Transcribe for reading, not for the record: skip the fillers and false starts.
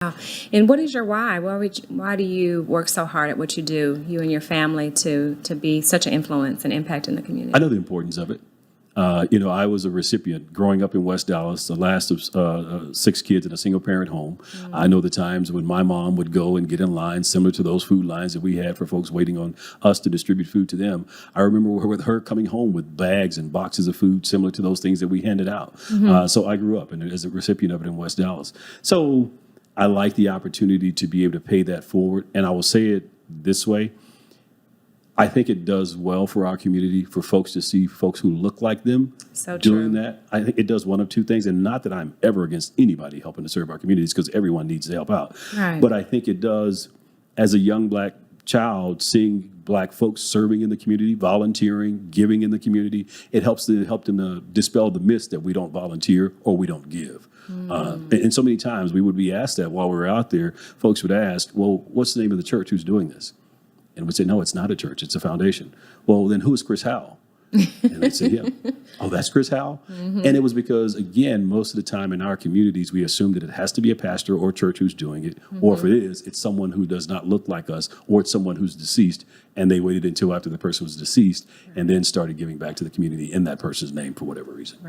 And what is your why? Why do you work so hard at what you do, you and your family, to be such an influence and impact in the community? I know the importance of it. I was a recipient growing up in West Dallas, the last of 6 kids in a single parent home. I know the times when my mom would go and get in line similar to those food lines that we had for folks waiting on us to distribute food to them. I remember with her coming home with bags and boxes of food similar to those things that we handed out. So I grew up as a recipient of it in West Dallas. So I like the opportunity to be able to pay that forward. And I will say it this way. I think it does well for our community for folks to see folks who look like them So doing true. that. I think it does one of two things, and not that I'm ever against anybody helping to serve our communities because everyone needs to help out. Right. But I think it does, as a young black child, seeing black folks serving in the community, volunteering, giving in the community, it help them to dispel the myths that we don't volunteer or we don't give. And so many times we would be asked that while we were out there. Folks would ask, well, what's the name of the church who's doing this? And we'd say, no, it's not a church, it's a foundation. Well, then who is Chris Howell? And they'd say, yeah. Oh, that's Chris Howell? And it was because, again, most of the time in our communities, we assume that it has to be a pastor or church who's doing it. Or if it is, it's someone who does not look like us, or it's someone who's deceased. And they waited until after the person was deceased and then started giving back to the community in that person's name for whatever reason.